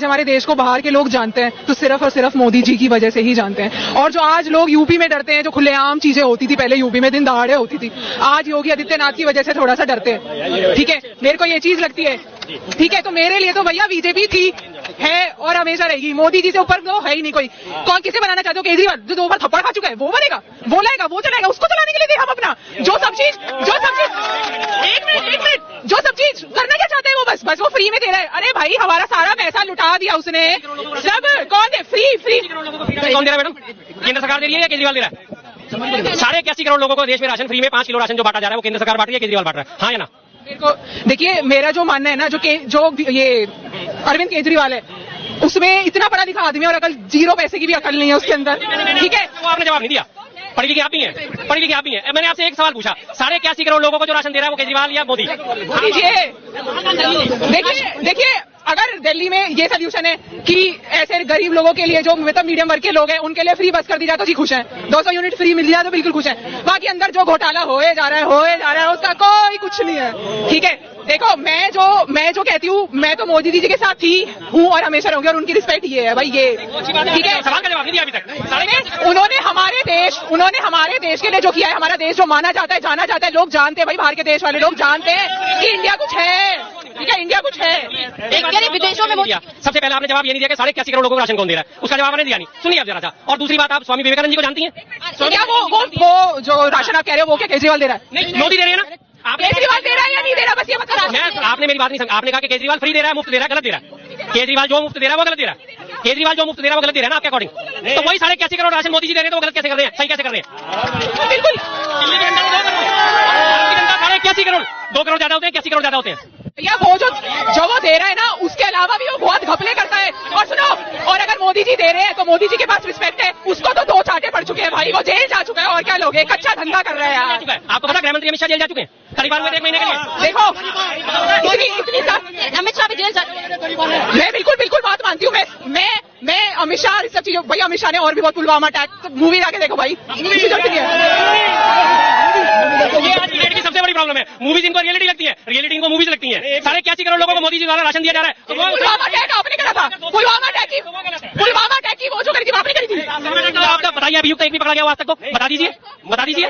आज हमारे देश को बाहर के लोग जानते हैं तो सिर्फ और सिर्फ मोदी जी की वजह से ही जानते हैं। और जो आज लोग यूपी में डरते हैं, जो खुलेआम चीजें होती थी पहले यूपी में, दिन दहाड़े होती थी, आज योगी आदित्यनाथ की वजह से थोड़ा सा डरते हैं। ठीक है, मेरे को ये चीज लगती है। ठीक है, तो मेरे लिए तो भैया बीजेपी थी, है और हमेशा रहेगी। मोदी जी से ऊपर तो है ही नहीं कोई। कौन किसे बनाना चाहते हो? केजरीवाल जो 2 बार थप्पड़ खा चुका है, वो बनेगा, वो लाएगा, वो चलाएगा, उसको चलाने के लिए हम अपना जो सब चीज एक मिनट जो सब चीज करना क्या चाहते हैं वो बस वो फ्री में दे रहा है। अरे भाई हमारा सारा पैसा लुटा दिया उसने, सब कौन दे? फ्री कौन दे रहा है मैडम? केंद्र सरकार दे रही है या केजरीवाल दे रहा है? 81 करोड़ लोगों को देश में राशन फ्री में 5 किलो राशन जो बांटा जा रहा है वो केंद्र सरकार बांट रही है, केजरीवाल बांट रहा है, हाँ या ना? मेरे को देखिए, मेरा जो मानना है ना, जो ये अरविंद केजरीवाल है, उसमें इतना पढ़ा लिखा आदमी और अकल 0 पैसे की भी अकल नहीं है उसके अंदर। ठीक है, वो आपने जवाब नहीं दिया। पढ़ी लिखी आप ही हैं, पढ़ी लिखी आप ही हैं। मैंने आपसे एक सवाल पूछा, 81 करोड़ लोगों को जो राशन दे रहा है वो केजरीवाल या मोदी? देखिए, अगर दिल्ली में ये सोल्यूशन है कि ऐसे गरीब लोगों के लिए, जो मतलब मीडियम वर्ग के लोग हैं, उनके लिए फ्री बस कर दी जाए तो जी खुश हैं। 200 यूनिट फ्री मिल जाए तो बिल्कुल खुश हैं। बाकी अंदर जो घोटाला होए जा रहा है उसका कोई कुछ नहीं है। ठीक है, देखो मैं जो कहती हूँ, मैं तो मोदी जी के साथ थी, हूँ और हमेशा रहूंगी, और उनकी रिस्पेक्ट ये है भाई, ये ठीक है। सवाल का जवाब नहीं दिया अभी तक। उन्होंने हमारे देश के लिए जो किया है, हमारा देश जो माना जाता है, जाना जाता है, लोग जानते हैं भाई, बाहर के देश वाले लोग जानते हैं कि इंडिया कुछ है। ठीक है, इंडिया कुछ है। विदेशों में दिया। सबसे पहले आपने जवाब ये नहीं दिया कि 81 करोड़ लोगों को राशन कौन दे रहा है, उसका जवाब आपने दिया नहीं। सुनिए आप जरा सा। और दूसरी बात, आप स्वामी विवेकानंद जी को जानती हैं? क्या वो जो राशन आप कह रहे हो वो क्या केजरीवाल दे रहा है? नहीं, मोदी दे रहे हैं ना। केजरीवाल दे रहा है या नहीं दे रहा? बस ये बता। आपने मेरी बात नहीं समझा। आपने कहा कि केजरीवाल फ्री दे रहा है, मुफ्त दे रहा है, गलत दे रहा है। केजरीवाल जो मुफ्त दे रहा है वो गलत दे रहा है। केजरीवाल जो मुफ्त दे रहा है वो गलत दे रहा है ना आपके अकॉर्डिंग। तो वही 81 करोड़ राशन मोदी जी दे रहे हैं तो वो गलत कैसे कर रहे हैं, सही कैसे कर रहे हैं? बिल्कुल 81 करोड़, 2 करोड़ ज्यादा होते हैं, 81 करोड़ ज्यादा होते हैं। भैया वो जो वो दे रहा है ना, उसके अलावा भी वो बहुत घपले करता है। और सुनो, और अगर मोदी जी दे रहे हैं तो मोदी जी के पास रिस्पेक्ट है। उसको तो 2 चाटे पड़ चुके हैं भाई, वो जेल जा चुका है, और क्या लोग कच्चा धंधा कर रहे हैं यार। आपको पता गृह मंत्री अमित शाह जेल जा चुके हैं, करीब 1 महीने के लिए। देखो अमित शाह भी जेल जा, मैं बिल्कुल बात मानती हूँ। मैं अमित शाह इस सब चीजों, भाई अमित शाह ने और भी बहुत पुलवामा अटैक, मूवी जाके देखो भाई, किसी जरूरत नहीं है। सबसे बड़ी प्रॉब्लम है, मूवीज इनको रियलिटी लगती है, रियलिटी इनको मूवीज लगती है। 81 करोड़ लोगों को मोदी जी द्वारा राशन दिया जा रहा है। पुलवामा अटैक आपने करा था, पुलवामा अटैक की वो जो करी थी आपने करी थी। आपका बताइए, अभियुक्त एक भी पकड़ा गया आज तक तो बता दीजिए। मोदी जी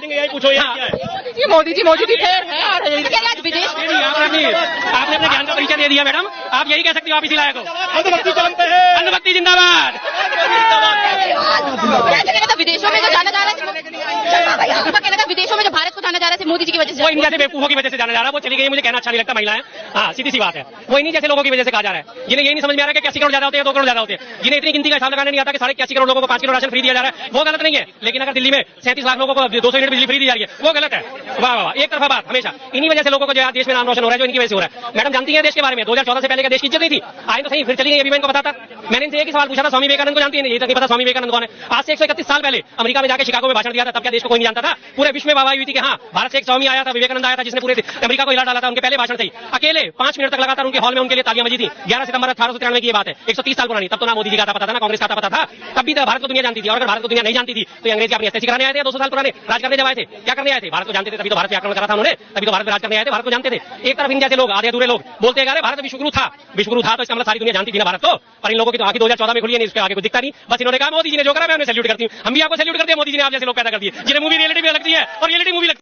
थे। आपने अपने ज्ञान का परिचय दे दिया मैडम, आप यही कह सकती हो, आप इसी लायक हो। अंधभक्ति जिंदाबाद। विदेशों में जो जाना जा रहा है, विदेशों में जो भारत को जाना जा रहा है मोदी जी की वजह से, वो इन जैसे बेवकूफों की वजह से जाना जा रहा है। वो चली गई, मुझे कहना अच्छा नहीं लगता, महिलाएं, हाँ सीधी सी बात है। वो इन्हीं जैसे लोगों की वजह से कहा जा रहा है, जिन्हें यही नहीं समझ में आ रहा है कि 81 करोड़ ज्यादा होते हैं, 2 करोड़ ज्यादा होते हैं, जिन्हें इतनी गिनती का हिसाब लगाने नहीं आता कि 81 करोड़ लोगों को 5 किलो राशन फ्री दिया जा रहा है, वो गलत नहीं है। लेकिन अगर दिल्ली में 37 लाख लोगों को 200 यूनिट बिजली फ्री दी जा रही है, वो गलत है। वाह वाह, एक तरफा बात हमेशा। इन्हीं वजह से लोगों को जो देश में नाम रोशन हो रहा है, जो इनकी वजह से हो रहा है। मैडम जानती है देश के बारे में, 2014 से पहले का देश की इज्जत नहीं थी, आए तो सही, फिर चली गई। अभी मैं इनको बताता, मैंने इनसे एक ही सवाल पूछा था, स्वामी विवेकानंद को जानती है? ये तक नहीं पता स्वामी विवेकानंद कौन है। आज से 131 साल पहले अमेरिका में जाकर शिकागो में भाषण दिया था, तब क्या देश को कोई नहीं जानता था? पूरे विश्व में वाहवाही हुई थी कि हाँ, भारत से एक स्वामी आया था, विवेकानंद आया था, जिसने पूरे अमेरिका को हिला डाला था। उनके पहले भाषण थे, अकेले 5 मिनट तक लगातार उनके हॉल में उनके लिए तालियां बजी थी। 11 सितंबर 1893 की ये बात है, 130 साल पुरानी। तब तो ना मोदी जी का पता था, ना कांग्रेस का पता था। तब भी भारत को दुनिया जानती थी। और अगर भारत को दुनिया नहीं जानती थी तो अंग्रेज की अपनी एसएससी कराने आए थे 200 साल पुराने, राज करने जब आए थे, क्या करने आए थे? भारत को जानते थे, तभी तो भारत पे आक्रमण करा था उन्होंने, तभी तो भारत में राज करने आए थे, भारत को जानते थे। एक तरफ इन जैसे लोग, आधे अधूरे लोग बोलते हैं भारत विश्वगुरु था तो इसका मतलब सारी दुनिया जानती थी ना भारत को। पर इन लोगों की तो आंखें 2014 में खुली है, इसके आगे कुछ दिखता नहीं। बस इन्होंने कहा मोदी जी ने जो करा मैं उन्हें सैल्यूट करती हूँ। हम भी आपको सैल्यूट करते हैं, मोदी जी ने आप जैसे लोग पैदा कर दिए, जिन्हें मूवी रियलिटी भी लगती है और रियलिटी मूवी लगती है।